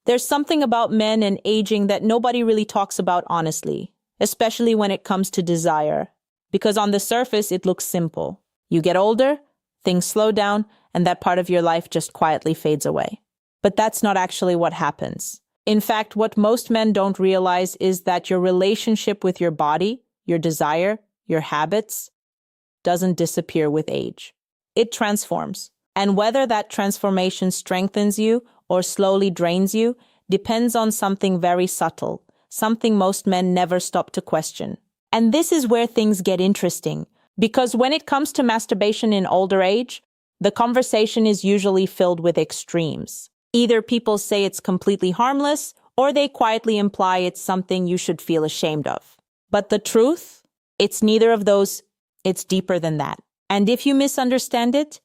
There's something about men and aging that nobody really talks about honestly, especially when it comes to desire. Because on the surface, it looks simple. You get older, things slow down, and that part of your life just quietly fades away. But that's not actually what happens. In fact, what most men don't realize is that your relationship with your body, your desire, your habits, doesn't disappear with age. It transforms. And whether that transformation strengthens you or slowly drains you depends on something very subtle, something most men never stop to question. And this is where things get interesting, because when it comes to masturbation in older age, the conversation is usually filled with extremes. Either people say it's completely harmless, or they quietly imply it's something you should feel ashamed of. But the truth? It's neither of those. It's deeper than that. And if you misunderstand it,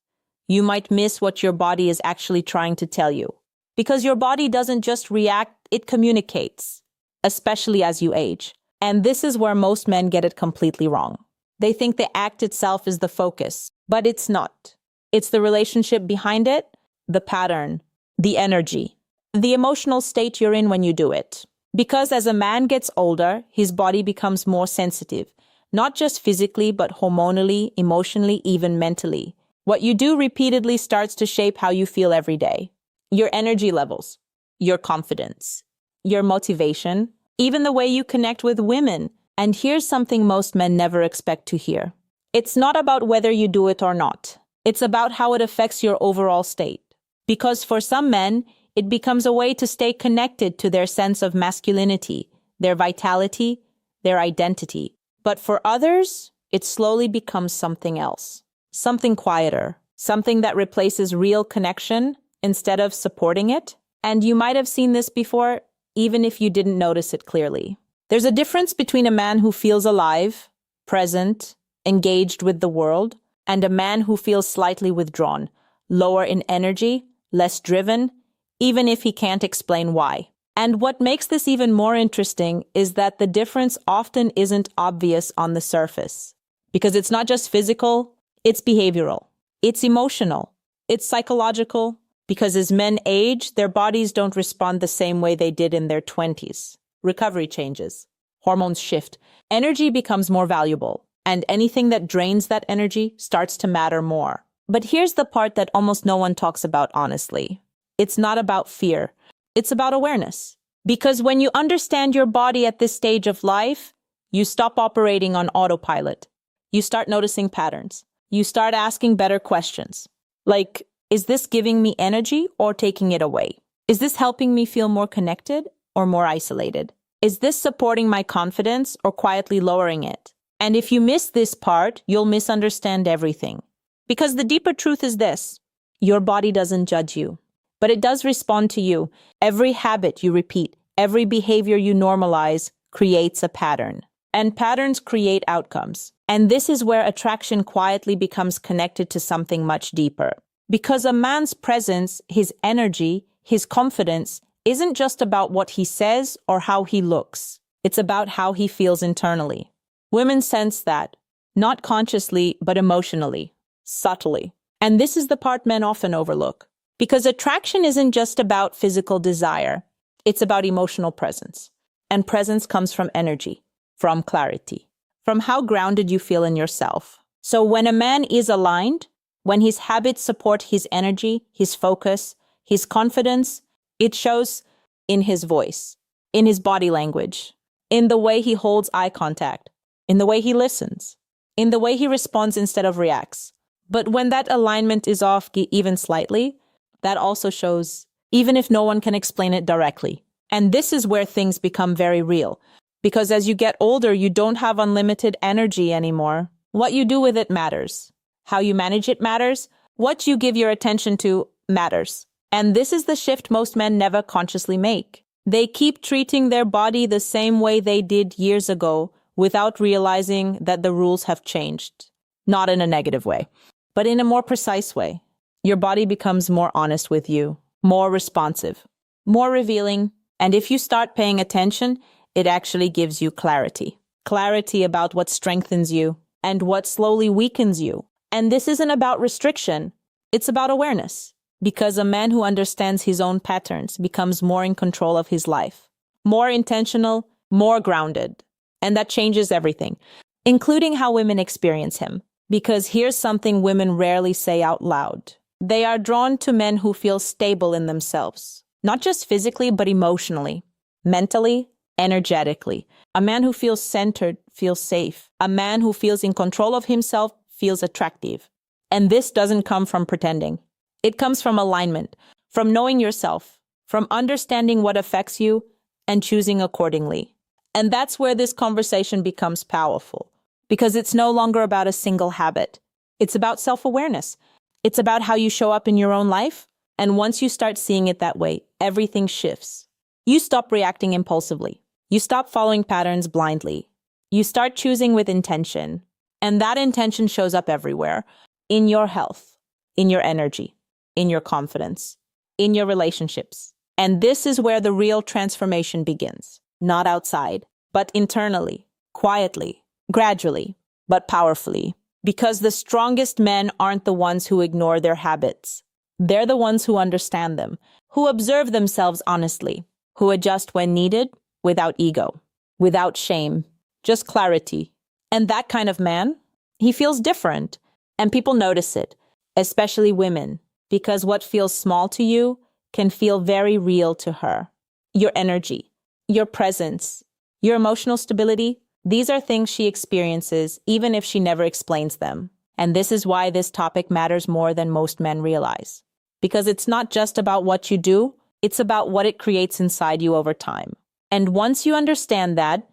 you might miss what your body is actually trying to tell you. Because your body doesn't just react, it communicates, especially as you age. And this is where most men get it completely wrong. They think the act itself is the focus, but it's not. It's the relationship behind it, the pattern, the energy, the emotional state you're in when you do it. Because as a man gets older, his body becomes more sensitive, not just physically, but hormonally, emotionally, even mentally. What you do repeatedly starts to shape how you feel every day. Your energy levels, your confidence, your motivation, even the way you connect with women. And here's something most men never expect to hear. It's not about whether you do it or not. It's about how it affects your overall state. Because for some men, it becomes a way to stay connected to their sense of masculinity, their vitality, their identity. But for others, it slowly becomes something else. Something quieter, something that replaces real connection instead of supporting it. And you might have seen this before, even if you didn't notice it clearly. There's a difference between a man who feels alive, present, engaged with the world, and a man who feels slightly withdrawn, lower in energy, less driven, even if he can't explain why. And what makes this even more interesting is that the difference often isn't obvious on the surface. Because it's not just physical, it's behavioral, it's emotional, it's psychological. Because as men age, their bodies don't respond the same way they did in their 20s. Recovery changes, hormones shift, energy becomes more valuable, and anything that drains that energy starts to matter more. But here's the part that almost no one talks about honestly. It's not about fear, it's about awareness. Because when you understand your body at this stage of life, you stop operating on autopilot. You start noticing patterns. You start asking better questions. Like, is this giving me energy or taking it away? Is this helping me feel more connected or more isolated? Is this supporting my confidence or quietly lowering it? And if you miss this part, you'll misunderstand everything. Because the deeper truth is this: your body doesn't judge you, but it does respond to you. Every habit you repeat, every behavior you normalize creates a pattern. And patterns create outcomes. And this is where attraction quietly becomes connected to something much deeper. Because a man's presence, his energy, his confidence isn't just about what he says or how he looks. It's about how he feels internally. Women sense that, not consciously, but emotionally, subtly. And this is the part men often overlook. Because attraction isn't just about physical desire. It's about emotional presence. And presence comes from energy, from clarity, from how grounded you feel in yourself. So when a man is aligned, when his habits support his energy, his focus, his confidence, it shows in his voice, in his body language, in the way he holds eye contact, in the way he listens, in the way he responds instead of reacts. But when that alignment is off even slightly, that also shows, even if no one can explain it directly. And this is where things become very real. Because as you get older, you don't have unlimited energy anymore. What you do with it matters. How you manage it matters. What you give your attention to matters. And this is the shift most men never consciously make. They keep treating their body the same way they did years ago without realizing that the rules have changed. Not in a negative way, but in a more precise way. Your body becomes more honest with you, more responsive, more revealing. And if you start paying attention, it actually gives you clarity. Clarity about what strengthens you and what slowly weakens you. And this isn't about restriction. It's about awareness. Because a man who understands his own patterns becomes more in control of his life, more intentional, more grounded. And that changes everything, including how women experience him. Because here's something women rarely say out loud. They are drawn to men who feel stable in themselves, not just physically, but emotionally, mentally, energetically. A man who feels centered feels safe. A man who feels in control of himself feels attractive. And this doesn't come from pretending. It comes from alignment, from knowing yourself, from understanding what affects you and choosing accordingly. And that's where this conversation becomes powerful, because it's no longer about a single habit. It's about self-awareness. It's about how you show up in your own life. And once you start seeing it that way, everything shifts. You stop reacting impulsively. You stop following patterns blindly. You start choosing with intention. And that intention shows up everywhere, in your health, in your energy, in your confidence, in your relationships. And this is where the real transformation begins. Not outside, but internally, quietly, gradually, but powerfully. Because the strongest men aren't the ones who ignore their habits. They're the ones who understand them, who observe themselves honestly, who adjust when needed, without ego, without shame, just clarity. And that kind of man, he feels different. And people notice it, especially women, because what feels small to you can feel very real to her. Your energy, your presence, your emotional stability, these are things she experiences even if she never explains them. And this is why this topic matters more than most men realize. Because it's not just about what you do, it's about what it creates inside you over time. And once you understand that,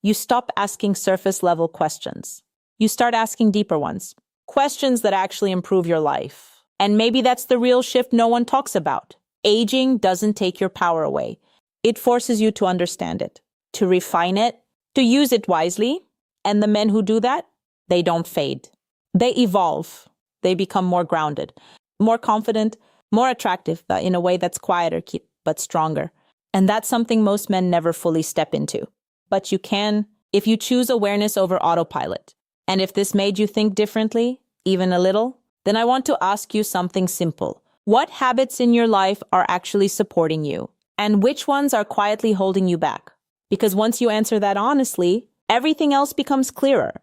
you stop asking surface-level questions. You start asking deeper ones, questions that actually improve your life. And maybe that's the real shift no one talks about. Aging doesn't take your power away. It forces you to understand it, to refine it, to use it wisely. And the men who do that, they don't fade. They evolve. They become more grounded, more confident, more attractive in a way that's quieter, but stronger. And that's something most men never fully step into. But you can if you choose awareness over autopilot. And if this made you think differently, even a little, then I want to ask you something simple. What habits in your life are actually supporting you? And which ones are quietly holding you back? Because once you answer that honestly, everything else becomes clearer.